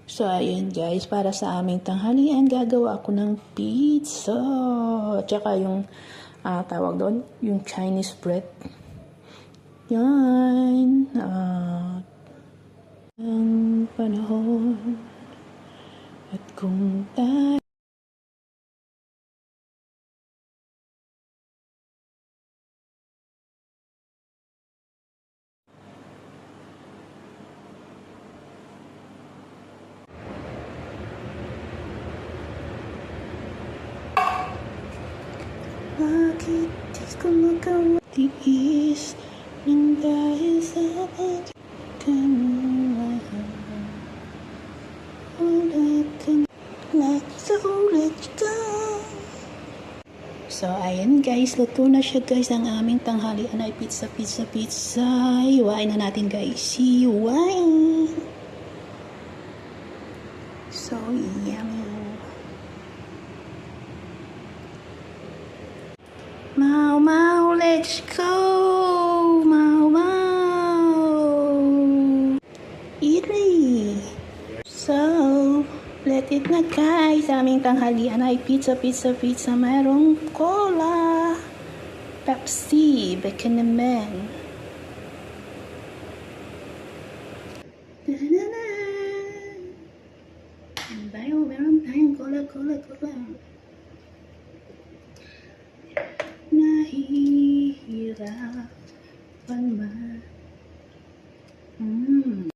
So, ayun guys, para sa aming tanghalian, gagawa ako ng pizza. Tsaka yung, tawag doon, yung Chinese bread. Yan. Ang panahon. At kung tayo bakit di ko magkawatiis nang dahil sa pagkamuha ulit ka let's go. So ayan guys, luto na siya guys. Ang aming tanghalian ay pizza. Iwain na natin guys. Iwain. So yummy. Mau, let's go! Mau! Iri! So, let it na guys. Aming tanghalian ay pizza. Mayroong cola, Pepsi, baka naman. Meron tayong cola. Nahihirapan ba?